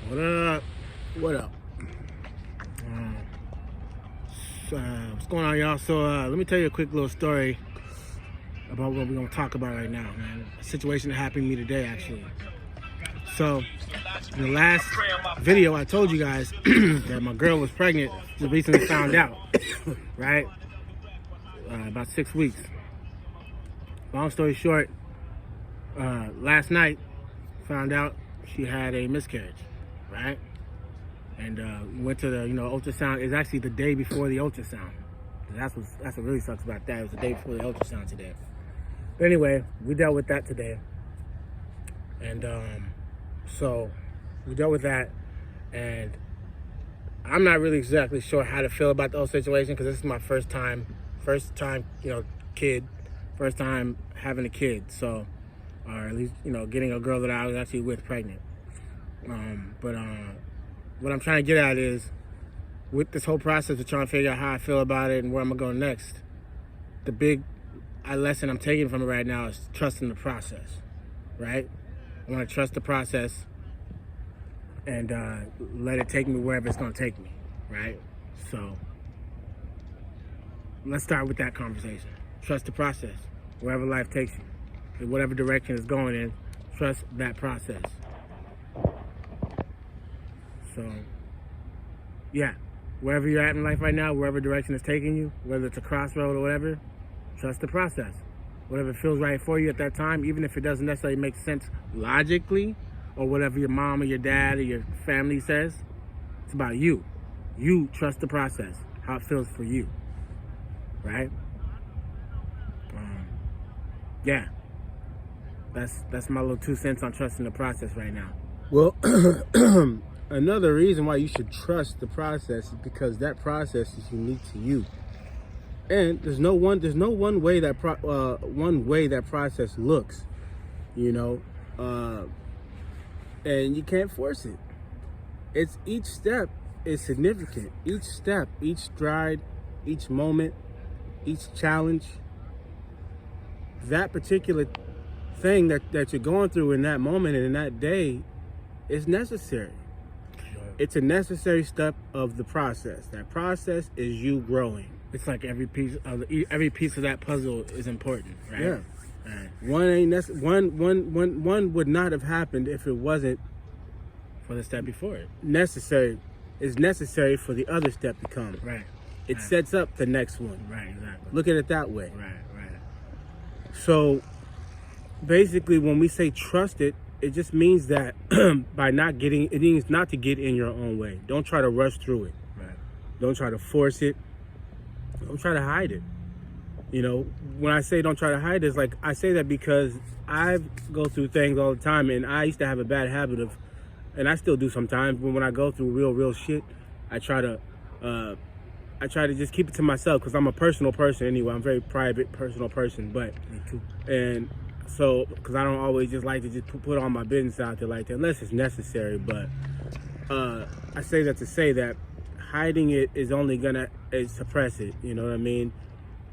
What up? What up? What's going on, y'all? So let me tell you a quick little story about what we're gonna talk about right now, man. A situation that happened to me today, actually. So in the last video, I told you guys that my girl was pregnant. Just recently found out, right? About 6 weeks. Long story short, last night found out she had a miscarriage, right? And we went to the ultrasound. It's actually the day before the ultrasound. That's what really sucks about that. It was the day before the ultrasound today. But anyway, we dealt with that today, and so we dealt with that, and I'm not really exactly sure how to feel about the whole situation because this is my first time, kid, first time having a kid. So, or at least getting a girl that I was actually with pregnant. But what I'm trying to get at is, with this whole process of trying to figure out how I feel about it and where I'm gonna go next, the big lesson I'm taking from it right now is trusting the process, right? I want to trust the process and let it take me wherever it's gonna take me, right? So let's start with that conversation. Trust the process, wherever life takes you, in whatever direction it's going in. Trust that process. So, yeah, wherever you're at in life right now, wherever direction it's taking you, whether it's a crossroad or whatever, trust the process. Whatever feels right for you at that time, even if it doesn't necessarily make sense logically, or whatever your mom or your dad or your family says, it's about you. You trust the process, how it feels for you, right? Yeah, that's my little 2 cents on trusting the process right now. Well, another reason why you should trust the process is because that process is unique to you, and there's no one way that process looks, and you can't force it. It's each step is significant. Each step, each stride, each moment, each challenge. That particular thing that you're going through in that moment and in that day is necessary. It's a necessary step of the process. That process is you growing. It's like every piece of that puzzle is important, right? Yeah. Right. One would not have happened if it wasn't For the step before it. necessary. It's necessary for the other step to come. Right. It sets up the next one. Right, exactly. Look at it that way. Right. So basically, when we say trust it, it just means that it means not to get in your own way. Don't try to rush through it. Right. Don't try to force it. Don't try to hide it. When I say don't try to hide it, it's like I say that because I go through things all the time, and I used to have a bad habit of, and I still do sometimes, but when I go through real shit, I try to just keep it to myself because I'm a personal person anyway. I'm a very private, personal person, but Me too. and so because I don't always just like to just put all my business out there like that unless it's necessary. But I say that to say that hiding it is only gonna suppress it. You know what I mean?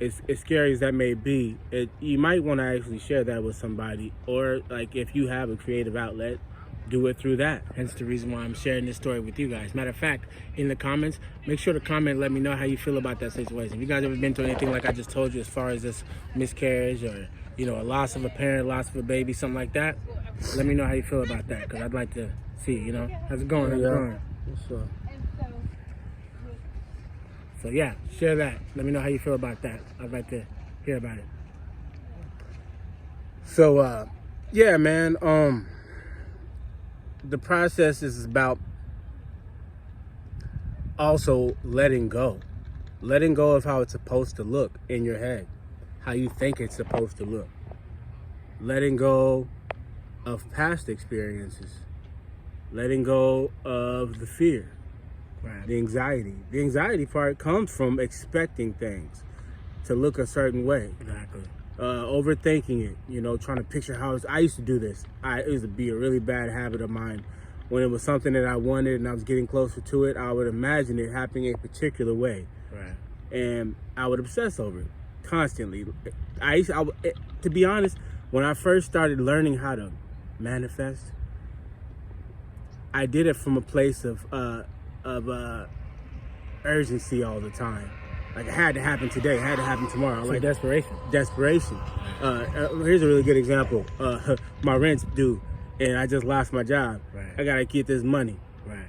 As scary as that may be, you might want to actually share that with somebody, or like if you have a creative outlet, do it through that. Hence the reason why I'm sharing this story with you guys. Matter of fact, in the comments, make sure to comment and let me know how you feel about that situation. If you guys ever been through anything like I just told you as far as this miscarriage or, a loss of a parent, loss of a baby, something like that, let me know how you feel about that because I'd like to see, how's it going? How's it going? What's up? So yeah, share that. Let me know how you feel about that. I'd like to hear about it. So yeah, man. The process is about also letting go of how it's supposed to look in your head, how you think it's supposed to look, letting go of past experiences, letting go of the fear, Right. the anxiety part comes from expecting things to look a certain way. Exactly. Overthinking it, trying to picture how I used to do this. It used to be a really bad habit of mine. When it was something that I wanted and I was getting closer to it, I would imagine it happening a particular way. Right. And I would obsess over it constantly. To be honest, when I first started learning how to manifest, I did it from a place of urgency all the time. Like it had to happen today, it had to happen tomorrow. So like desperation. Desperation. Here's a really good example. My rent's due, and I just lost my job. Right. I gotta get this money. Right.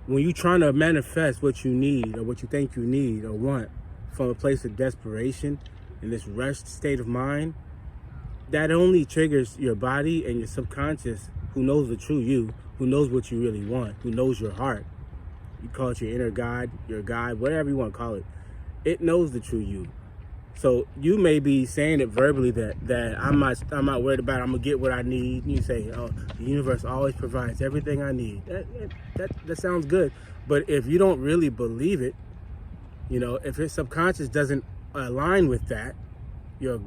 When you're trying to manifest what you need or what you think you need or want from a place of desperation in this rushed state of mind, that only triggers your body and your subconscious, who knows the true you, who knows what you really want, who knows your heart. You call it your inner God, your God, whatever you want to call it. It knows the true you. So you may be saying it verbally that I'm not worried about it, I'm gonna get what I need. And you say, oh, the universe always provides everything I need. That sounds good. But if you don't really believe it, if your subconscious doesn't align with that, you're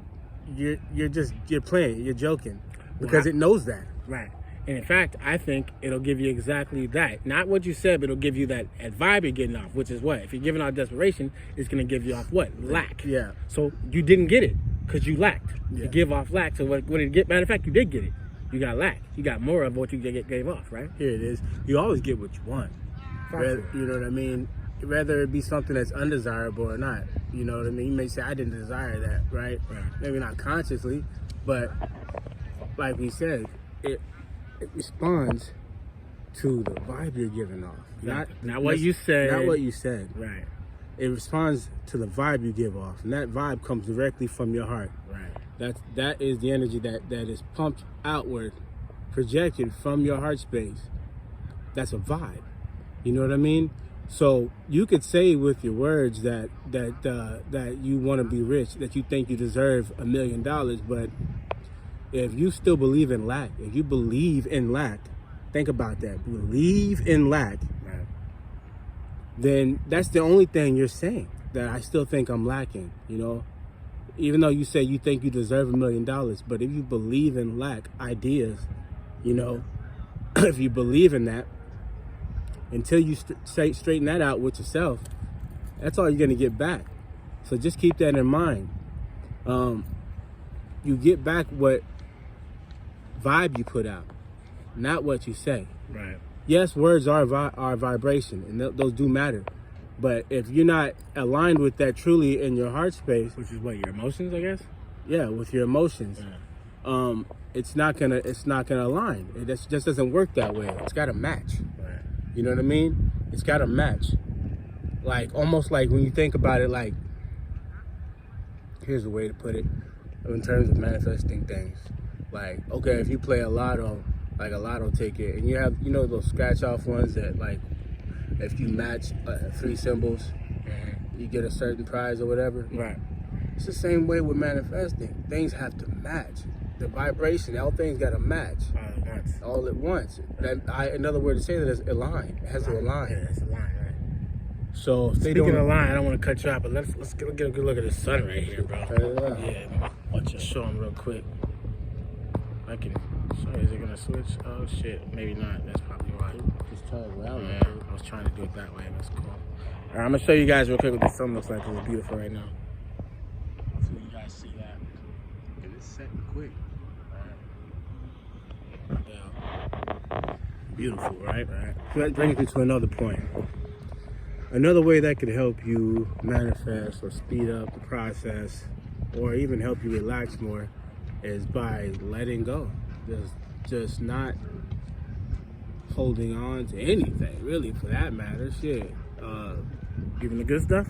playing, you're joking, because it knows that. Right. And in fact, I think it'll give you exactly that. Not what you said, but it'll give you that vibe you're getting off, which is what? If you're giving off desperation, it's going to give you off what? Lack. Yeah. So you didn't get it because you lacked. Yeah. You give off lack. So what did you get? Matter of fact, you did get it. You got lack. You got more of what you gave off, right? Here it is. You always get what you want. You know what I mean? Whether it be something that's undesirable or not. You know what I mean? You may say, I didn't desire that, right? Maybe not consciously, but like we said, it responds to the vibe you're giving off. Not what you said. Not what you said. Right. It responds to the vibe you give off. And that vibe comes directly from your heart. Right. That is the energy that is pumped outward, projected from your heart space. That's a vibe. You know what I mean? So you could say with your words that you want to be rich, that you think you deserve $1 million, but if you still believe in lack, if you believe in lack, think about that. Believe in lack, right, then that's the only thing you're saying, that I still think I'm lacking, Even though you say you think you deserve $1 million, but if you believe in lack ideas, if you believe in that, until you straighten that out with yourself, that's all you're going to get back. So just keep that in mind. You get back what vibe you put out, not what you say. Right. Yes, words are vibration, and those do matter. But if you're not aligned with that truly in your heart space, Which is what, your emotions, I guess? yeah, with your emotions, it's not gonna align. It just doesn't work that way. It's got to match. Right. You know what I mean? It's got to match. Like, almost like when you think about it, like, here's a way to put it in terms of manifesting things. Like, okay, if you play a lotto, like a lotto ticket, and you have, those scratch off ones that, like, if you match 3 symbols, you get a certain prize or whatever. Right. It's the same way with manifesting. Things have to match. The vibration, all things got to match. All at once. Another word to say that is align. It has to align. Yeah, it's a line, right? So if they Speaking don't of line, I don't want to cut you out, but let's get a good look at the sun right here, bro. Yeah, watch it. Show them real quick. I can show you. Is it gonna switch? Oh shit, maybe not. That's probably why. Just try it around. Yeah, I was trying to do it that way. That's cool. All right, I'm gonna show you guys real quick what the sun looks like. It's beautiful right now. So you guys see that? It's setting quick. Yeah. Beautiful, right? Right. So that brings me to another point. Another way that could help you manifest or speed up the process, or even help you relax more, is by letting go. Just not holding on to anything, really, for that matter. Shit. Even the good stuff?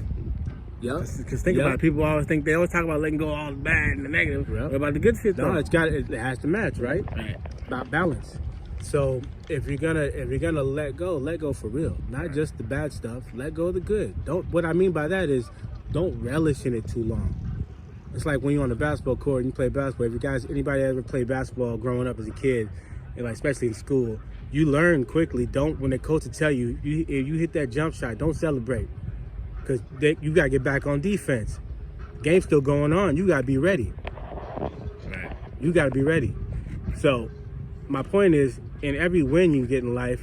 Yeah. Because think about it. People always talk about letting go of all the bad and the negative. Yep. What about the good shit, though? No, it has to match, right? Right. About balance. So if you're gonna let go for real. Not just the bad stuff. Let go of the good. What I mean by that is, don't relish in it too long. It's like when you're on the basketball court and you play basketball. If anybody ever played basketball growing up as a kid, and like especially in school, you learn quickly. When the coach will tell you, if you hit that jump shot, don't celebrate, because you gotta get back on defense. Game's still going on. You gotta be ready. Right. You gotta be ready. So my point is, in every win you get in life,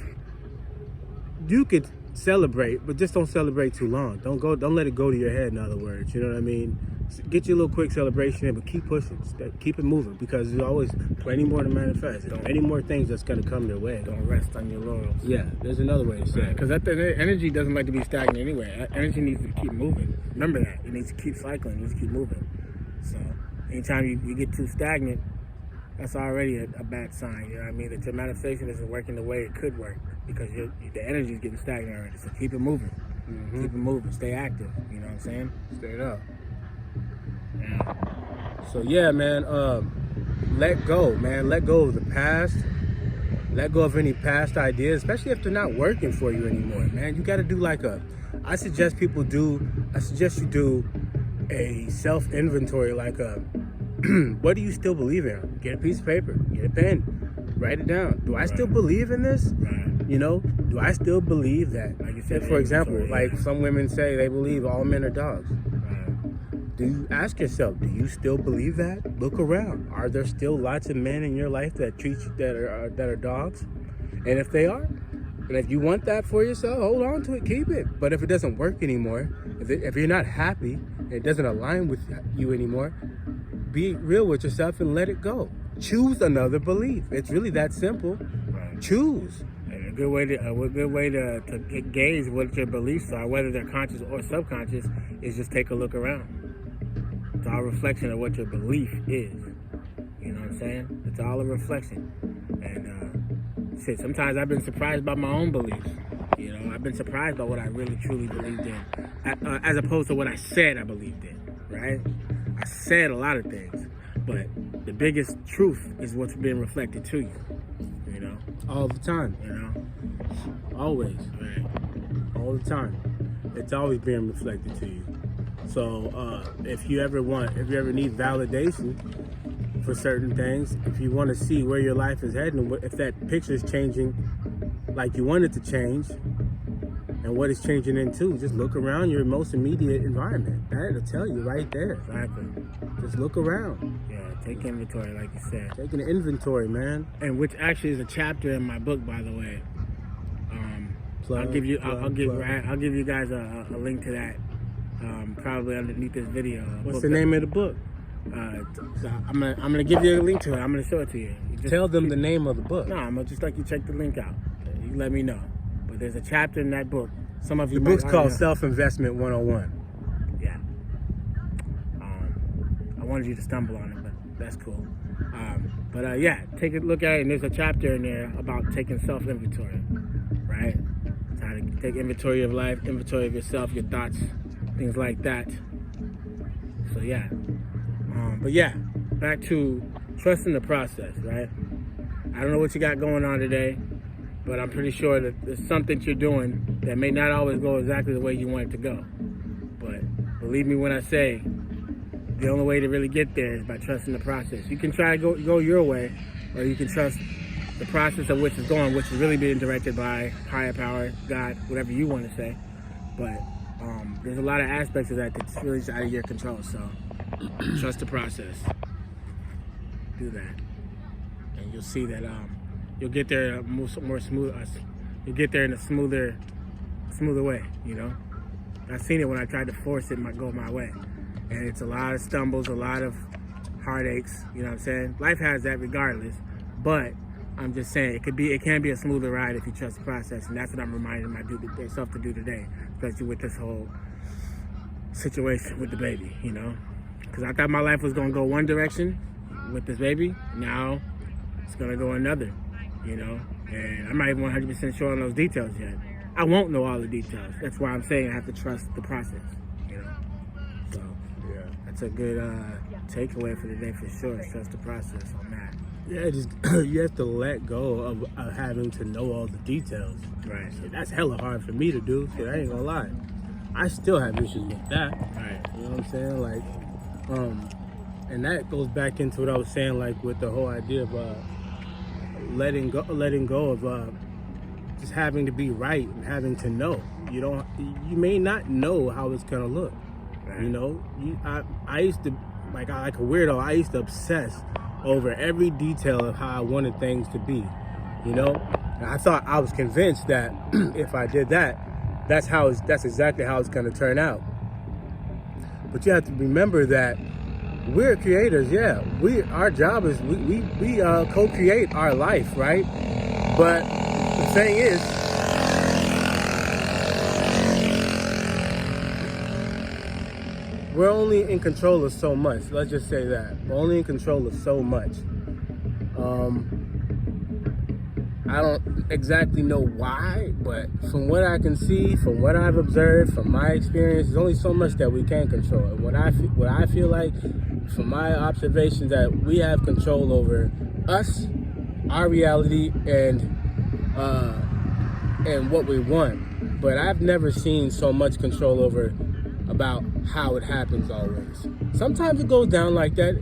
you could celebrate, but just don't celebrate too long. Don't let it go to your head, in other words. You know what I mean? get you a little quick celebration in, but keep pushing. Keep it moving, because there's always plenty more to manifest. There's many more things that's going to come their way. Don't rest on your laurels. Yeah, there's another way to say it. Because that energy doesn't like to be stagnant anyway. That energy needs to keep moving. Remember that. It needs to keep cycling. It needs to keep moving. So anytime you get too stagnant, that's already a bad sign. You know what I mean? That your manifestation isn't working the way it could work, because the energy is getting stagnant already. So keep it moving. Mm-hmm. Keep it moving. Stay active. You know what I'm saying? Straight up. Yeah. So yeah, man, let go, man. Let go of the past. Let go of any past ideas, especially if they're not working for you anymore, man. You got to do I suggest you do a self-inventory, what do you still believe in? Get a piece of paper, get a pen, write it down. Do I still believe in this? Right. You know, do I still believe that? Like you said, For example, inventory, like some women say they believe all men are dogs. Do you ask yourself, do you still believe that? Look around. Are there still lots of men in your life that treat you that are dogs? And if they are, and if you want that for yourself, hold on to it, keep it. But if it doesn't work anymore, if you're not happy, and it doesn't align with you anymore, be real with yourself and let it go. Choose another belief. It's really that simple. Right. Choose. And a good way to gauge what your beliefs are, whether they're conscious or subconscious, is just take a look around. It's all a reflection of what your belief is. You know what I'm saying? It's all a reflection. And sometimes I've been surprised by my own beliefs. You know, I've been surprised by what I really truly believed in, as opposed to what I said I believed in. Right? I said a lot of things, but the biggest truth is what's being reflected to you. You know, All the time. you know, Always. right? All the time. It's always being reflected to you. So if you ever need validation for certain things, if you want to see where your life is heading, if that picture is changing like you want it to change, and what it's changing into, just look around your most immediate environment. That'll tell you right there. Exactly. Just look around. Yeah, take inventory, like you said. Taking an inventory, man. And which actually is a chapter in my book, by the way. Plug, I'll give you guys a link to that, probably underneath this video. What's the name of the book? I'm gonna give you a link to it. I'm gonna show it to you. Tell them the name of the book. No, I'm gonna just like you check the link out. You let me know. But there's a chapter in that book. Some of you. The book's called Self-Investment 101. Yeah. I wanted you to stumble on it, but that's cool. Yeah, take a look at it, and there's a chapter in there about taking self-inventory, right? It's how to take inventory of life, inventory of yourself, your thoughts, things like that. So yeah. But yeah, back to trusting the process, right? I don't know what you got going on today, but I'm pretty sure that there's something you're doing that may not always go exactly the way you want it to go. But believe me when I say, the only way to really get there is by trusting the process. You can try to go your way, or you can trust the process of which is going, which is really being directed by higher power, God, whatever you want to say. But there's a lot of aspects of that that's really out of your control. So trust the process. Do that, and you'll see that you'll get there more smooth. You'll get there in a smoother way. You know, I've seen it when I tried to force it go my way, and it's a lot of stumbles, a lot of heartaches. You know what I'm saying? Life has that regardless, but I'm just saying it can be a smoother ride if you trust the process, and that's what I'm reminding myself to do today, especially with this whole situation with the baby. You know, because I thought my life was gonna go one direction with this baby. Now it's gonna go another. You know, and I'm not even 100% sure on those details yet. I won't know all the details. That's why I'm saying I have to trust the process. You know, so Yeah. that's a good takeaway for today for sure. Trust the process on that. Yeah, just you have to let go of having to know all the details. Right. Shit, that's hella hard for me to do. Shit, I ain't gonna lie. I still have issues with that. Right. You know what I'm saying? Like, and that goes back into what I was saying, like with the whole idea of letting go of just having to be right and having to know. You may not know how it's gonna look. Right. You know, I used to like a weirdo. I used to obsess over every detail of how I wanted things to be. You know, and I was convinced that if I did that, that's exactly how it's gonna turn out. But you have to remember that we're creators. Yeah, our job is we co-create our life, right? But the thing is, we're only in control of so much. Let's just say that. We're only in control of so much. I don't exactly know why, but from what I can see, from what I've observed, from my experience, there's only so much that we can control. And what I feel like, from my observations, that we have control over us, our reality, and what we want. But I've never seen so much control over about how it happens always. Sometimes it goes down like that.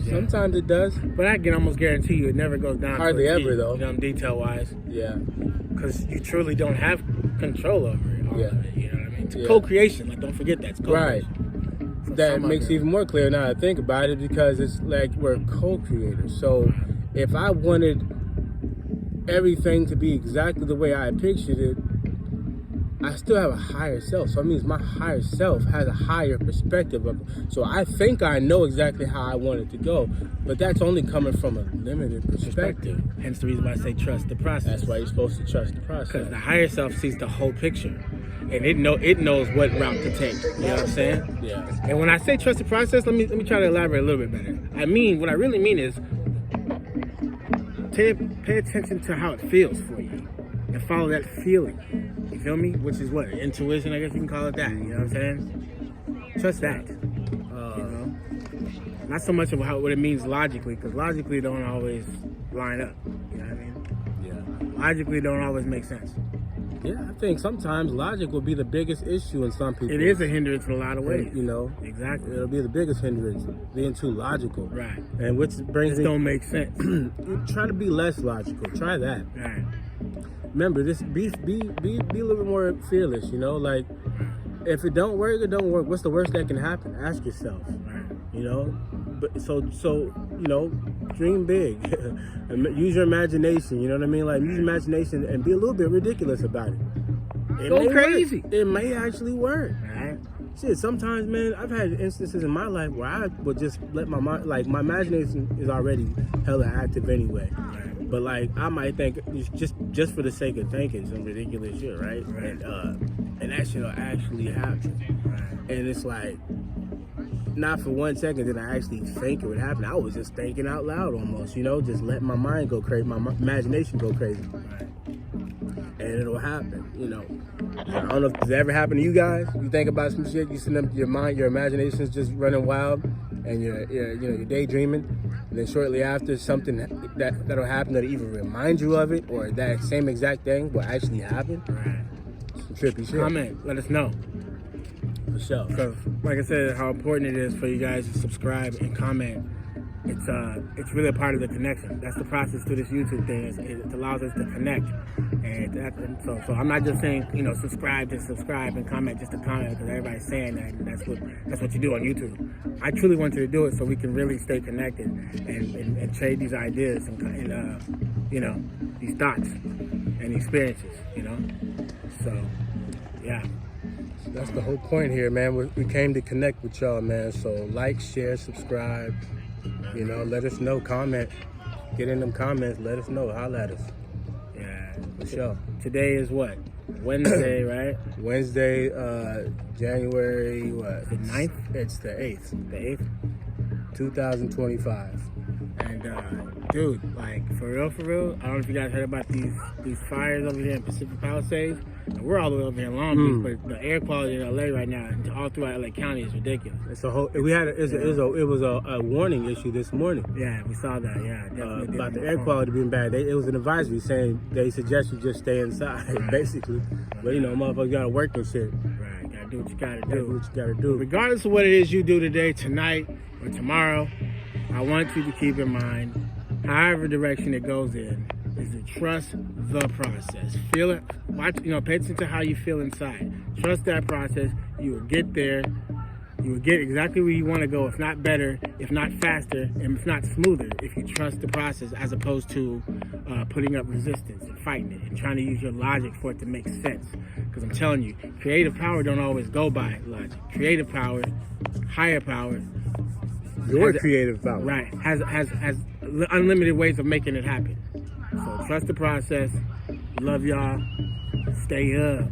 Sometimes it does. But I can almost guarantee you it never goes down. Hardly ever, though. You know, detail-wise. Yeah. Because you truly don't have control over it. All of it, you know what I mean? It's co-creation. Like, don't forget that. It's co-creation. Right. That makes it even more clear now I think about it, because it's like we're co-creators. So if I wanted everything to be exactly the way I pictured it, I still have a higher self. So it means my higher self has a higher perspective of it. So I think I know exactly how I want it to go, but that's only coming from a limited perspective. Hence the reason why I say trust the process. That's why you're supposed to trust the process. Because the higher self sees the whole picture, and it knows what route to take. You know what I'm saying? Yeah. And when I say trust the process, let me try to elaborate a little bit better. What I really mean is pay attention to how it feels for you, and follow that feeling. You feel me? Which is what? Intuition, I guess you can call it that. You know what I'm saying? Trust that. You know? Not so much of what it means logically, because logically don't always line up. You know what I mean? Yeah. Logically don't always make sense. Yeah, I think sometimes logic will be the biggest issue in some people. It is a hindrance in a lot of ways. You know? Exactly. It'll be the biggest hindrance, being too logical. Right. And which brings it don't make sense. Try to be less logical. Try that. Right. Remember, this be a little bit more fearless, you know, like if it don't work, it don't work. What's the worst that can happen? Ask yourself. Right. You know? But so you know, dream big. Use your imagination, you know what I mean? Like use your imagination and be a little bit ridiculous about it. Go crazy. It may actually work. Right. Shit, sometimes, man, I've had instances in my life where I would just let my mind, like my imagination is already hella active anyway. Right. But like I might think just for the sake of thinking some ridiculous shit, right? And that shit'll actually happen. Right. And it's like not for 1 second did I actually think it would happen. I was just thinking out loud almost, you know, just letting my mind go crazy, my imagination go crazy. Right. And it'll happen, you know. I don't know if this ever happened to you guys. You think about some shit, you send up your mind, your imagination's just running wild, and you're daydreaming, and then shortly after something that'll happen that'll either remind you of it or that same exact thing will actually happen. Right. Some trippy shit. Comment, let us know. For sure. Because like I said, how important it is for you guys to subscribe and comment. It's really a part of the connection. That's the process to this YouTube thing. It allows us to connect, and so I'm not just saying subscribe and comment just to comment because everybody's saying that. And that's what you do on YouTube. I truly want you to do it so we can really stay connected and trade these ideas and these thoughts and experiences. So yeah. That's the whole point here, man. We came to connect with y'all, man. So like, share, subscribe. Let us know. Comment. Get in them comments. Let us know. Holla at us. Yeah, for sure. Today is what? Wednesday, right? Wednesday, January what? The 9th? It's the 8th. The 8th? 2025. And dude, like for real, I don't know if you guys heard about these fires over here in Pacific Palisades. And we're all the way over here in Long Beach, but the air quality in LA right now, and all throughout LA County, is ridiculous. It's a whole. It was a warning issue this morning. Yeah, we saw that. Yeah, definitely about the air quality being bad. It was an advisory saying they suggest you just stay inside, right. Basically. But motherfuckers gotta work and shit. Right, gotta do what you gotta do. Do what you gotta do. Regardless of what it is you do today, tonight, or tomorrow, I want you to keep in mind, however direction it goes in, is to trust the process. Feel it. Watch. Pay attention to how you feel inside. Trust that process. You will get there. You will get exactly where you want to go, if not better, if not faster, and if not smoother, if you trust the process as opposed to putting up resistance and fighting it and trying to use your logic for it to make sense. Because I'm telling you, creative power don't always go by logic. Creative power, higher power, Your creative power. right, has unlimited ways of making it happen. So trust the process. Love y'all. Stay up.